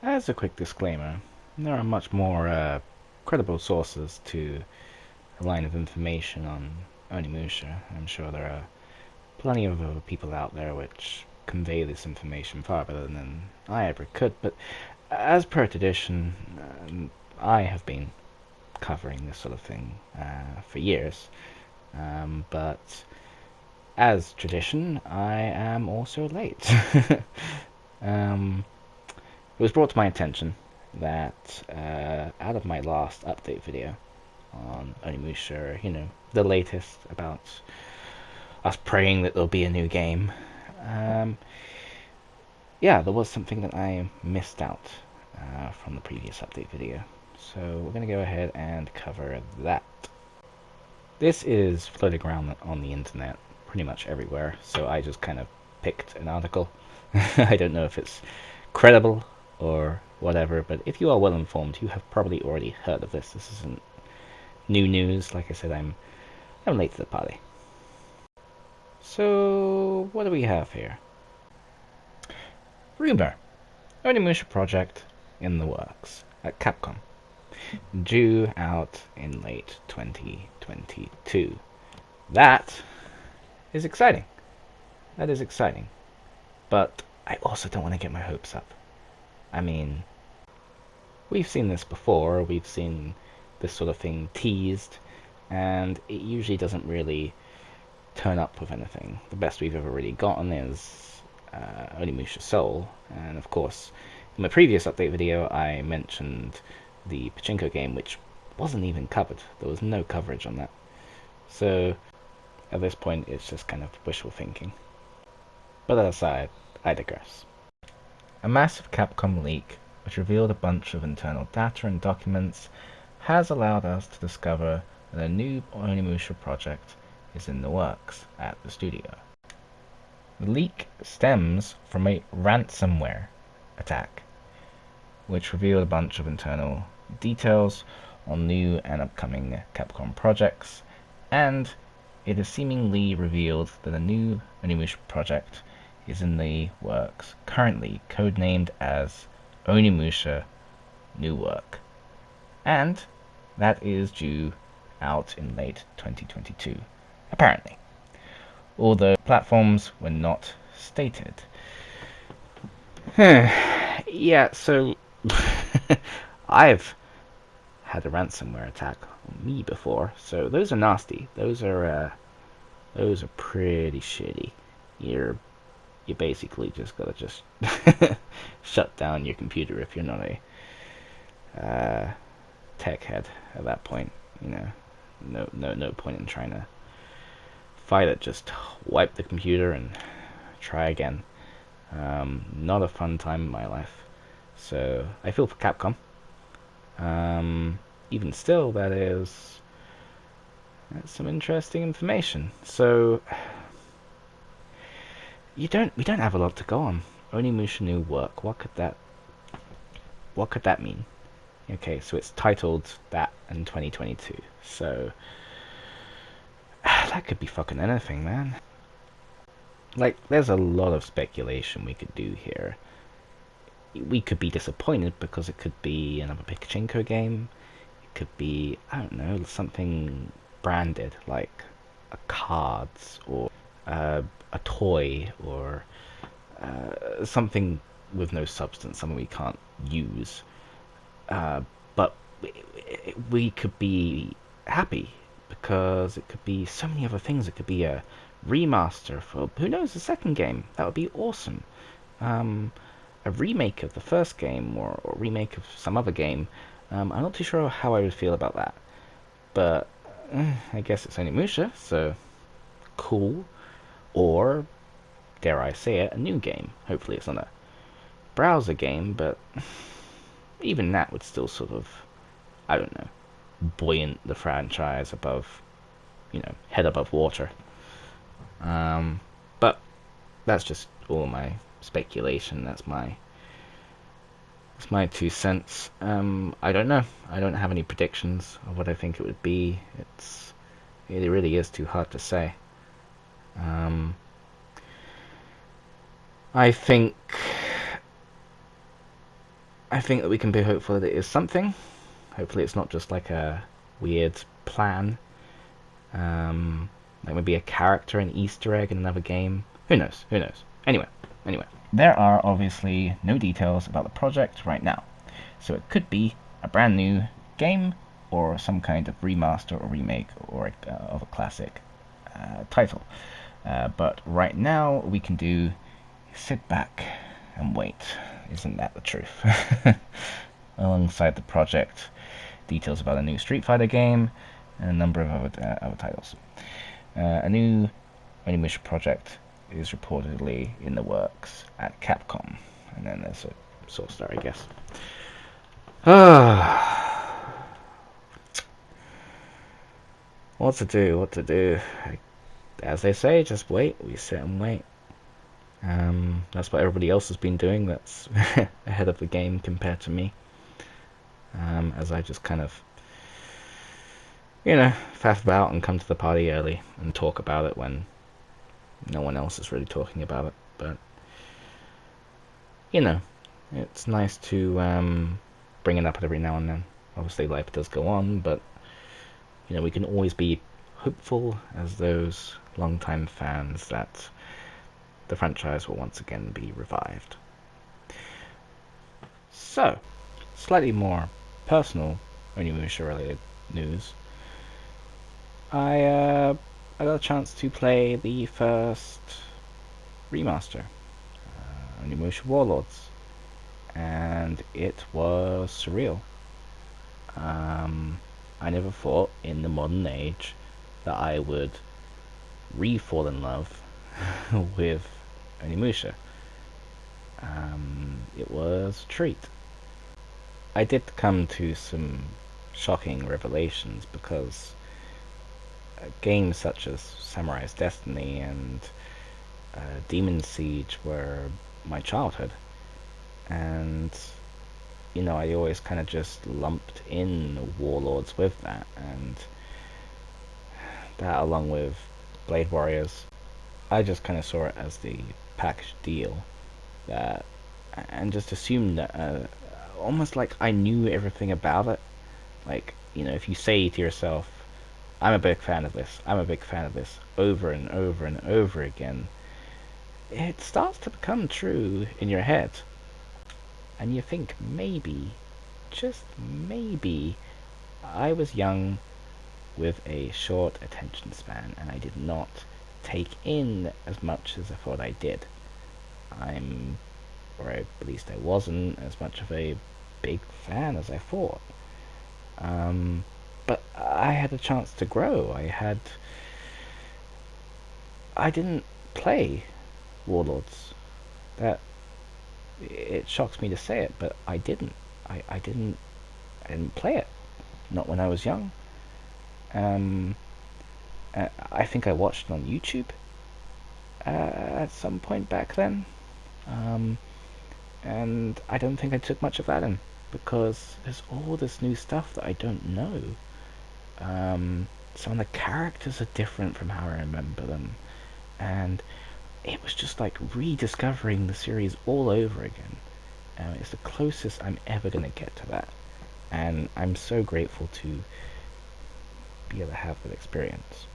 As a quick disclaimer, there are much more credible sources to a line of information on Onimusha. I'm sure there are plenty of other people out there which convey this information far better than I ever could, but as per tradition, I have been covering this sort of thing for years, but as tradition, I am also late. um, it was brought to my attention that out of my last update video on Onimusha, the latest about us praying that there'll be a new game, um, yeah, there was something that I missed out from the previous update video. So we're going to go ahead and cover that. This is floating around on the internet pretty much everywhere, so I just kind of picked an article. I don't know if it's credible or whatever, but if you are well informed, you have probably already heard of this. This isn't new news. Like I said, I'm late to the party. So what do we have here? Rumor: Onimusha project in the works at Capcom, due out in late 2022. That is exciting. That is exciting. But I also don't want to get my hopes up. I mean, we've seen this before. We've seen this sort of thing teased, and it usually doesn't really turn up with anything. The best we've ever really gotten is Onimusha Soul, and of course, in my previous update video, I mentioned the Pachinko game, which wasn't even covered. There was no coverage on that. So, at this point, it's just kind of wishful thinking. But that aside, I digress. A massive Capcom leak, which revealed a bunch of internal data and documents, has allowed us to discover that a new Onimusha project is in the works at the studio. The leak stems from a ransomware attack, which revealed a bunch of internal details on new and upcoming Capcom projects, and it is seemingly revealed that a new Onimusha project is in the works, currently codenamed as Onimusha New Work, and that is due out in late 2022, apparently, although platforms were not stated. Yeah, so I've had a ransomware attack on me before, so those are nasty. Those are pretty shitty. You basically just gotta just shut down your computer if you're not a tech head at that point. No point in trying to fight it. Just wipe the computer and try again. Not a fun time in my life. So I feel for Capcom. Even still, that's some interesting information. So we don't have a lot to go on. Onimusha New Work. What could that mean? Okay, so it's titled that in 2022. So that could be fucking anything, man. Like, there's a lot of speculation we could do here. We could be disappointed because it could be another Pachinko game. It could be, I don't know, something branded like a cards or a toy or something with no substance, something we can't use. But we could be happy because it could be so many other things. It could be a remaster for, who knows, a second game. That would be awesome. A remake of the first game or remake of some other game. I'm not too sure how I would feel about that. But I guess it's Onimusha, so cool. Or, dare I say it, a new game. Hopefully it's not a browser game, but even that would still sort of, I don't know, buoyant the franchise above, head above water. But that's just all my speculation. That's my 2 cents. I don't know. I don't have any predictions of what I think it would be. It really is too hard to say. I think I think that we can be hopeful that it is something. Hopefully it's not just like a weird plan. Like maybe a character, an Easter egg in another game. Who knows? Who knows? Anyway. There are obviously no details about the project right now. So it could be a brand new game or some kind of remaster or remake or of a classic title. But right now we can do sit back and wait. Isn't that the truth? Alongside the project, details about a new Street Fighter game and a number of other titles. A new Onimusha project is reportedly in the works at Capcom. And then there's a source there, I guess. What to do? As they say, just wait. We sit and wait. That's what everybody else has been doing that's ahead of the game compared to me. As I just kind of, faff about and come to the party early and talk about it when no one else is really talking about it. But, it's nice to bring it up every now and then. Obviously life does go on, but, we can always be hopeful as those long-time fans that the franchise will once again be revived. So, slightly more personal Onimusha related news. I got a chance to play the first remaster, Onimusha Warlords, and it was surreal. I never thought in the modern age that I would re-fall in love with Onimusha. It was a treat. I did come to some shocking revelations because games such as Samurai's Destiny and Demon Siege were my childhood, and I always kind of just lumped in Warlords with that, and that along with Blade Warriors, I just kind of saw it as the package deal, and just assumed that almost like I knew everything about it. Like, if you say to yourself, I'm a big fan of this, over and over and over again, it starts to become true in your head. And you think maybe, just maybe, I was young with a short attention span and I did not take in as much as I thought I did. Or at least I wasn't as much of a big fan as I thought. But I had a chance to grow. I didn't play Warlords. It shocks me to say it, but I didn't. I didn't play it. Not when I was young. I think I watched it on YouTube at some point back then. And I don't think I took much of that in, because there's all this new stuff that I don't know. Some of the characters are different from how I remember them, and it was just like rediscovering the series all over again. It's the closest I'm ever going to get to that, and I'm so grateful to be able to have that experience.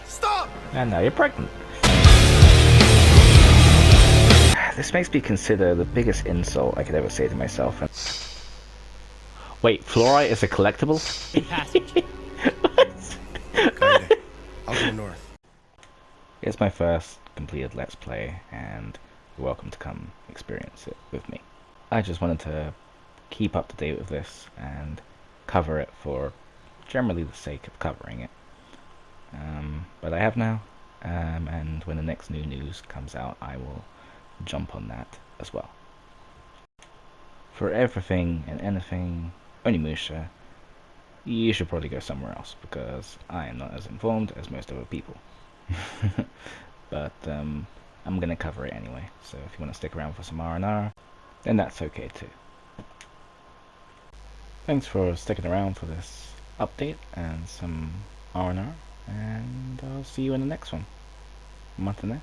Stop! And now you're pregnant. This makes me consider the biggest insult I could ever say to myself. Wait, fluorite is a collectible? What? I'll go north. It's my first completed Let's Play, and you're welcome to come experience it with me. I just wanted to keep up to date with this and cover it for generally the sake of covering it. But I have now, and when the next new news comes out, I will jump on that as well. For everything and anything Onimusha, you should probably go somewhere else, because I am not as informed as most other people. But I'm going to cover it anyway, so if you want to stick around for some R&R, then that's okay too. Thanks for sticking around for this update and some R&R, and I'll see you in the next one. Matane.